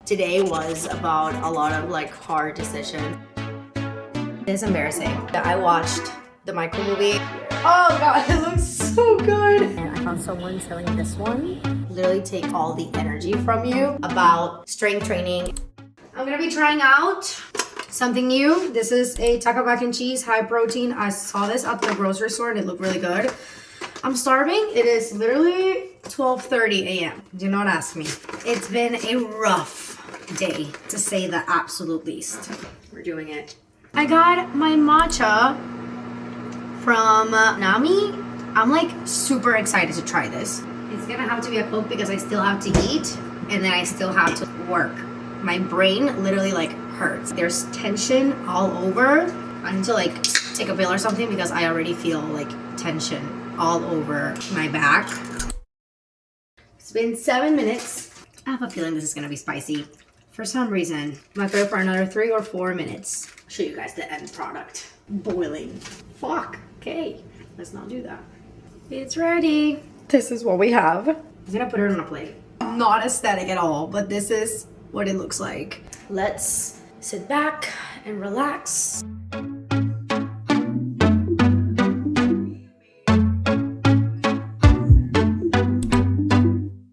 Today was about a lot of like hard decisions. It's embarrassing. I watched the Michael movie. Oh god, it looks so good. And I found someone selling this one. Literally take all the energy from you about strength training. I'm gonna be trying out something new. This is a taco mac and cheese, high protein. I saw this at the grocery store and it looked really good. I'm starving. It is literally 12:30 a.m. Do not ask me. It's been a rough day, to say the absolute least. We're doing it. I got my matcha from Nami. I'm like super excited to try this. It's gonna have to be a Coke because I still have to eat and then I still have to work. My brain literally like hurts. There's tension all over. I need to like take a pill or something because I already feel like tension all over my back. It's been 7 minutes. I have a feeling this is gonna be spicy. For some reason, I'm gonna throw it for another 3 or 4 minutes. I'll show you guys the end product. Boiling. Fuck. Okay, let's not do that. It's ready. This is what we have. I'm gonna put it on a plate. Not aesthetic at all, but this is what it looks like. Let's sit back and relax.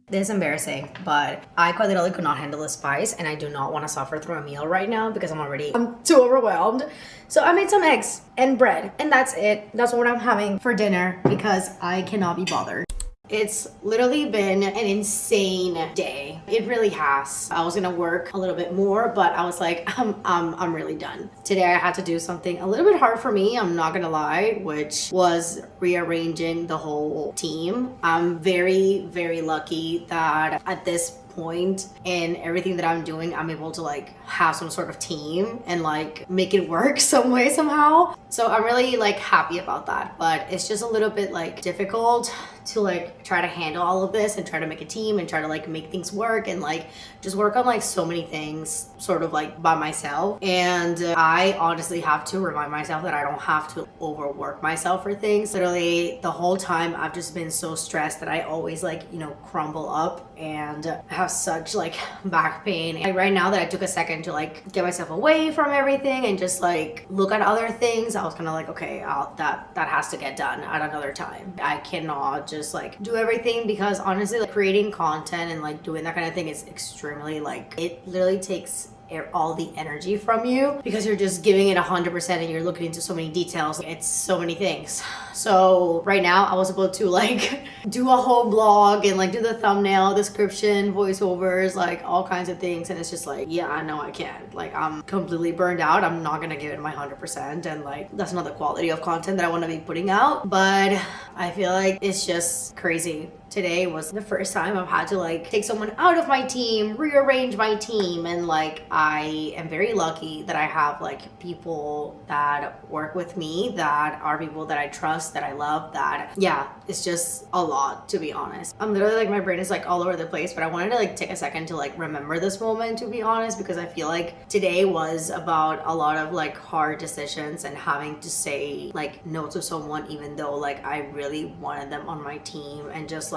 This is embarrassing, but I quite literally could not handle the spice and I do not want to suffer through a meal right now because I'm too overwhelmed. So I made some eggs and bread and that's it. That's what I'm having for dinner because I cannot be bothered. It's literally been an insane day. It really has. I was gonna work a little bit more, but I was like, I'm really done. Today I had to do something a little bit hard for me, I'm not gonna lie, which was rearranging the whole team. I'm very, very lucky that at this point in everything that I'm doing, I'm able to like have some sort of team and like make it work some way somehow. So I'm really like happy about that, but it's just a little bit like difficult to like try to handle all of this and try to make a team and try to like make things work and like just work on like so many things sort of like by myself. And I honestly have to remind myself that I don't have to overwork myself for things. Literally the whole time I've just been so stressed that I always like, you know, crumble up and have such like back pain. And right now that I took a second to like get myself away from everything and just like look at other things, I was kind of like, okay, that has to get done at another time. I cannot just like do everything because honestly like creating content and like doing that kind of thing is extremely like, it literally takes all the energy from you because you're just giving it 100% and you're looking into so many details. It's so many things. So right now I was able to like do a whole blog and like do the thumbnail, description, voiceovers, like all kinds of things. And it's just like, yeah, I know I can't. Like I'm completely burned out. I'm not gonna give it my 100% and like that's not the quality of content that I want to be putting out. But I feel like it's just crazy. Today was the first time I've had to like take someone out of my team, rearrange my team, and like I am very lucky that I have like people that work with me that are people that I trust, that I love, that yeah, it's just a lot, to be honest. I'm literally like, my brain is like all over the place, but I wanted to like take a second to like remember this moment, to be honest, because I feel like today was about a lot of like hard decisions and having to say like no to someone even though like I really wanted them on my team, and just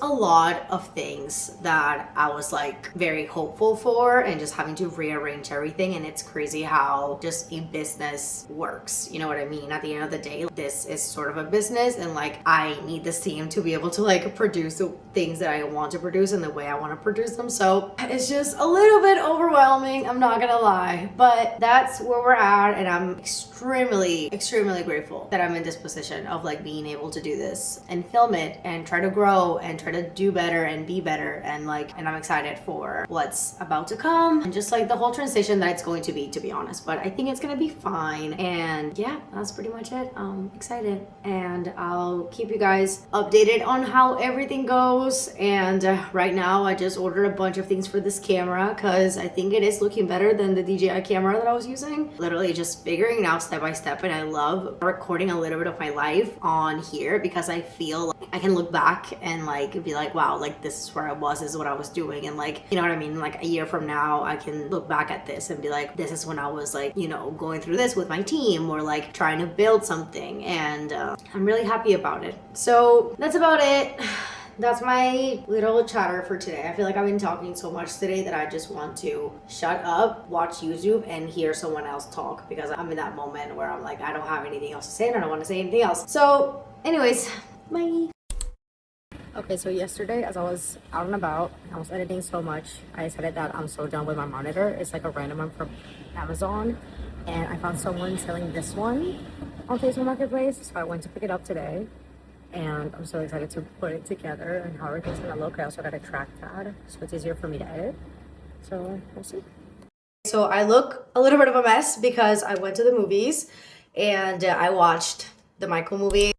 a lot of things that I was like very hopeful for, and just having to rearrange everything. And it's crazy how just a business works, you know what I mean? At the end of the day, this is sort of a business, and like I need this team to be able to like produce the things that I want to produce in the way I want to produce them. So it's just a little bit overwhelming, I'm not gonna lie, but that's where we're at, and I'm extremely grateful that I'm in this position of like being able to do this and film it and try to grow and try to do better and be better, and I'm excited for what's about to come and just like the whole transition that it's going to be honest. But I think it's gonna be fine, and yeah, that's pretty much it. I'm excited, and I'll keep you guys updated on how everything goes. And right now I just ordered a bunch of things for this camera because I think it is looking better than the DJI camera that I was using. Literally just figuring it out step by step, and I love recording a little bit of my life on here because I feel like I can look back and like be like, wow, like this is where I was, this is what I was doing, and like, you know what I mean, like a year from now I can look back at this and be like, this is when I was like, you know, going through this with my team or like trying to build something, and I'm really happy about it. So that's about it. that's my little chatter for today. I feel like I've been talking so much today that I just want to shut up, watch YouTube, and hear someone else talk, because I'm in that moment where I'm like, I don't have anything else to say and I don't want to say anything else. So anyways, bye. Okay, so yesterday as I was out and about, I was editing so much, I decided that I'm so done with my monitor. It's like a random one from Amazon, and I found someone selling this one on Facebook Marketplace, so I went to pick it up today, and I'm so excited to put it together and how everything's gonna look. I also got a trackpad, so it's easier for me to edit, so we'll see. So I look a little bit of a mess because I went to the movies and I watched the Michael movie.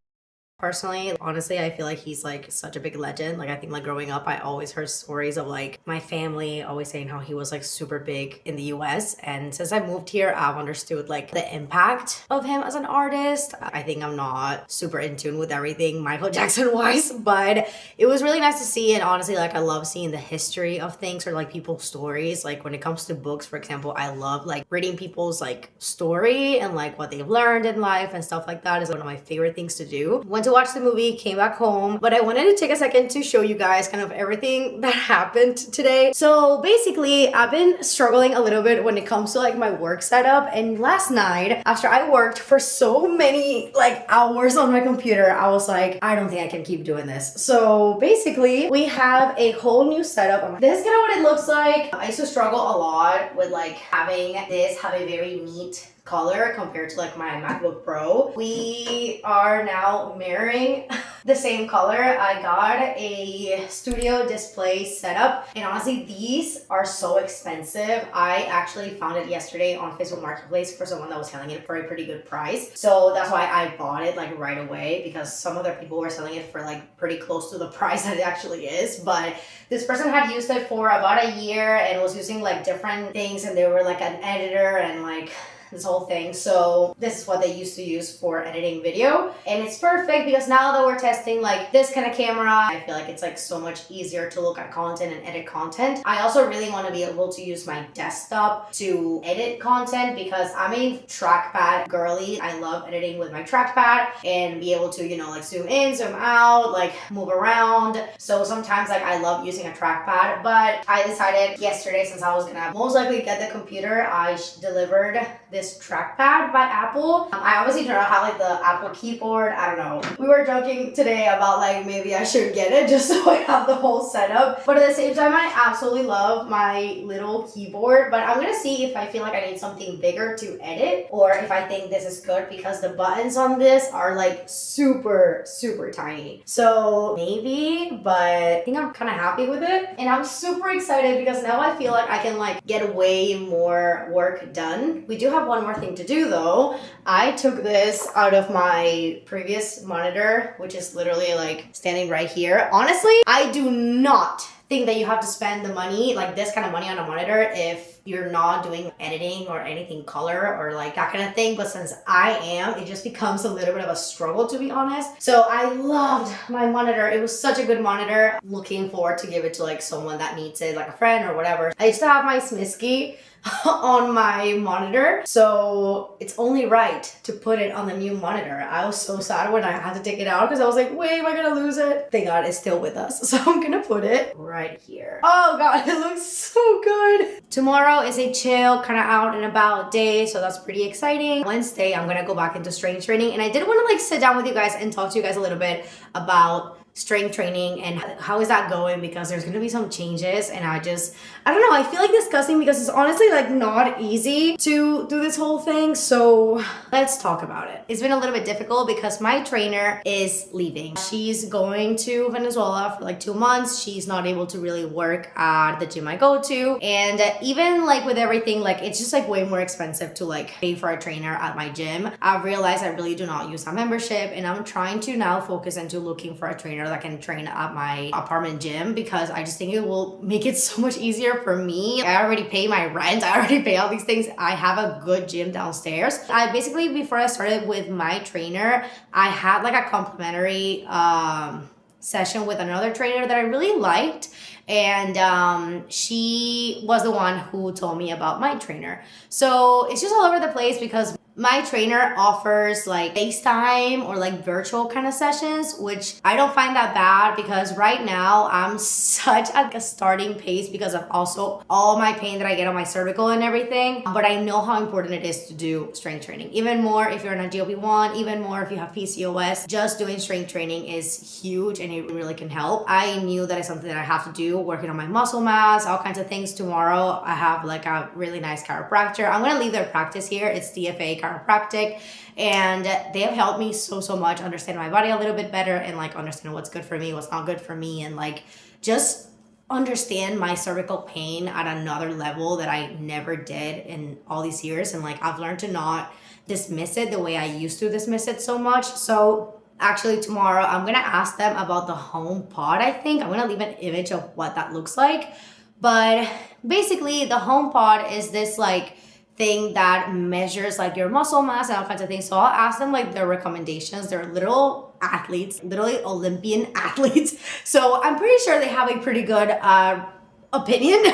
Personally, honestly, I feel like he's like such a big legend. Like I think like growing up, I always heard stories of like my family always saying how he was like super big in the US. And since I moved here, I've understood like the impact of him as an artist. I think I'm not super in tune with everything Michael Jackson wise, but it was really nice to see. And honestly, like I love seeing the history of things or like people's stories. Like when it comes to books, for example, I love like reading people's like story and like what they've learned in life and stuff like that is one of my favorite things to do. Went to watch the movie, came back home, but I wanted to take a second to show you guys kind of everything that happened today. So basically, I've been struggling a little bit when it comes to like my work setup, and last night after I worked for so many like hours on my computer, I was like, I don't think I can keep doing this. So basically, we have a whole new setup. This is kind of what it looks like. I used to struggle a lot with like having this have a very neat color compared to like my MacBook Pro. We are now mirroring the same color. I got a studio display setup, and honestly these are so expensive. I actually found it yesterday on Facebook Marketplace for someone that was selling it for a pretty good price, so that's why I bought it like right away, because some other people were selling it for like pretty close to the price that it actually is. But this person had used it for about a year and was using like different things, and they were like an editor and like this whole thing. So this is what they used to use for editing video, and it's perfect because now that we're testing like this kind of camera, I feel like it's like so much easier to look at content and edit content. I also really want to be able to use my desktop to edit content because I'm a trackpad girly. I love editing with my trackpad and be able to, you know, like zoom in, zoom out, like move around. So sometimes like I love using a trackpad, but I decided yesterday, since I was gonna most likely get the computer, I delivered this trackpad by Apple. I obviously do not have like the Apple keyboard. I don't know. We were joking today about like maybe I should get it just so I have the whole setup. But at the same time, I absolutely love my little keyboard. But I'm gonna see if I feel like I need something bigger to edit, or if I think this is good, because the buttons on this are like super, super tiny. So maybe, but I think I'm kind of happy with it. And I'm super excited because now I feel like I can like get way more work done. We do have one more thing to do though. I took this out of my previous monitor, which is literally like standing right here. Honestly, I do not think that you have to spend the money, like this kind of money on a monitor, if you're not doing editing or anything color or like that kind of thing. But since I am, it just becomes a little bit of a struggle, to be honest. So I loved my monitor. It was such a good monitor. Looking forward to give it to like someone that needs it, like a friend or whatever. I used to have my smiski on my monitor, so it's only right to put it on the new monitor. I was so sad when I had to take it out because I was like, wait, am I gonna lose it? Thank God it's still with us, so I'm gonna put it right here. Oh God, it looks so good. Tomorrow is a chill, kind of out and about day, so that's pretty exciting. Wednesday, I'm gonna go back into strength training, and I did want to like sit down with you guys and talk to you guys a little bit about strength training and how is that going, because there's gonna be some changes, and I don't know, I feel like discussing because it's honestly like not easy to do this whole thing. So let's talk about it. It's been a little bit difficult because my trainer is leaving. She's going to Venezuela for like 2 months. She's not able to really work at the gym I go to, and even like with everything, like it's just like way more expensive to like pay for a trainer at my gym. I've realized I really do not use that membership, and I'm trying to now focus into looking for a trainer that can train at my apartment gym, because I just think it will make it so much easier for me. I already pay my rent, I already pay all these things. I have a good gym downstairs. I basically, before I started with my trainer, I had like a complimentary session with another trainer that I really liked, and she was the one who told me about my trainer. So it's just all over the place because My trainer offers like FaceTime or like virtual kind of sessions, which I don't find that bad because right now I'm such at a starting pace because of also all my pain that I get on my cervical and everything. But I know how important it is to do strength training. Even more if you're on a glp-1, even more if you have PCOS, just doing strength training is huge and it really can help. I knew that it's something that I have to do, working on my muscle mass, all kinds of things. Tomorrow I have like a really nice chiropractor. I'm gonna leave their practice here. It's DFA Chiropractic, and they have helped me so much understand my body a little bit better and like understand what's good for me, what's not good for me, and like just understand my cervical pain at another level that I never did in all these years. And like I've learned to not dismiss it the way I used to dismiss it so much. So actually tomorrow I'm gonna ask them about the home pod. I think I'm gonna leave an image of what that looks like. But basically the home pod is this like thing that measures like your muscle mass and all kinds of things. So I'll ask them like their recommendations. They're literal athletes, literally Olympian athletes. So I'm pretty sure they have a pretty good opinion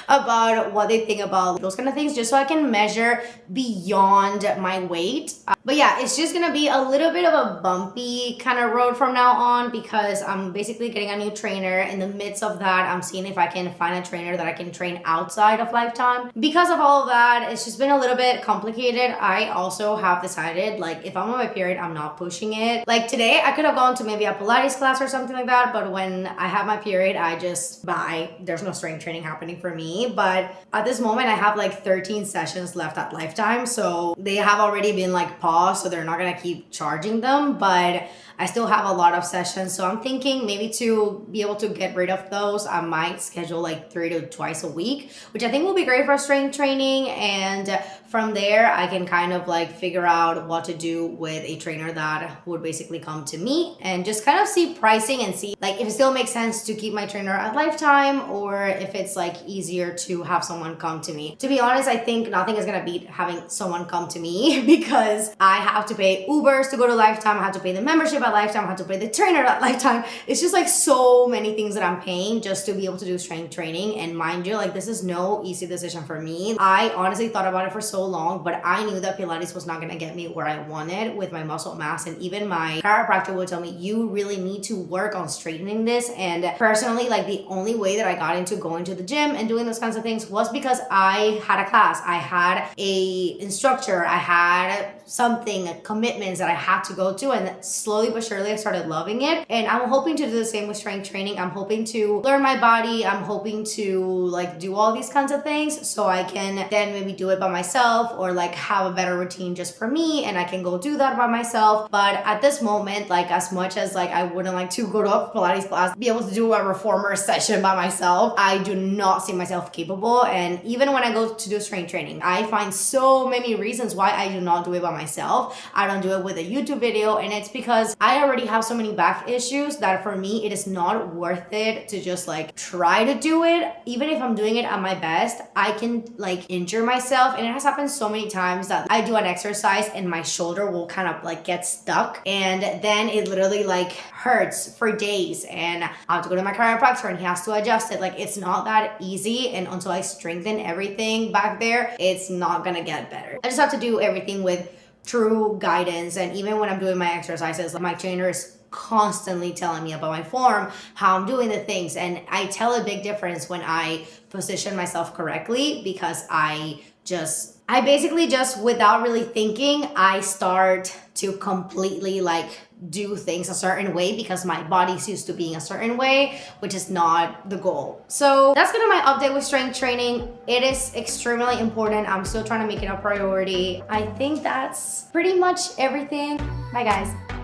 about what they think about those kind of things, just so I can measure beyond my weight. But yeah, it's just gonna be a little bit of a bumpy kind of road from now on because I'm basically getting a new trainer. In the midst of that, I'm seeing if I can find a trainer that I can train outside of Lifetime. Because of all of that, it's just been a little bit complicated. I also have decided, like, if I'm on my period, I'm not pushing it. Like today, I could have gone to maybe a Pilates class or something like that, but when I have my period, I just bye. There's no strength training happening for me. But at this moment, I have like 13 sessions left at Lifetime, so they have already been like paused, so they're not gonna keep charging them, but I still have a lot of sessions. So I'm thinking maybe to be able to get rid of those, I might schedule like 3 to twice a week, which I think will be great for strength training. And from there, I can kind of like figure out what to do with a trainer that would basically come to me and just kind of see pricing and see like if it still makes sense to keep my trainer at Lifetime or if it's like easier to have someone come to me. To be honest, I think nothing is gonna beat having someone come to me because I have to pay Ubers to go to Lifetime. I have to pay the membership at Lifetime. I have to pay the trainer at Lifetime. It's just like so many things that I'm paying just to be able to do strength training. And mind you, like this is no easy decision for me. I honestly thought about it for so long, but I knew that Pilates was not gonna get me where I wanted with my muscle mass. And even my chiropractor would tell me, you really need to work on straightening this. And personally, like the only way that I got into going to the gym and doing those kinds of things was because I had a class, I had a instructor, I had something, commitments that I had to go to, and slowly but surely I started loving it. And I'm hoping to do the same with strength training. I'm hoping to learn my body. I'm hoping to like do all these kinds of things so I can then maybe do it by myself or like have a better routine just for me, and I can go do that by myself. But at this moment, like as much as like I wouldn't like to go to a Pilates class, be able to do a reformer session by myself, I do not see myself capable. And even when I go to do strength training, I find so many reasons why I do not do it by myself. I don't do it with a YouTube video, and it's because I already have so many back issues that for me it is not worth it to just like try to do it. Even if I'm doing it at my best, I can like injure myself. And it has happened so many times that I do an exercise and my shoulder will kind of like get stuck, and then it literally like hurts for days, and I have to go to my chiropractor and he has to adjust it. Like it's not that easy, and until I strengthen everything back there, it's not gonna get better. I just have to do everything with true guidance. And even when I'm doing my exercises, like my trainer is constantly telling me about my form, how I'm doing the things, and I tell a big difference when I position myself correctly, because I basically just without really thinking, I start to completely like do things a certain way because my body's used to being a certain way, which is not the goal. So that's gonna be my update with strength training. It is extremely important. I'm still trying to make it a priority. I think that's pretty much everything. Bye guys.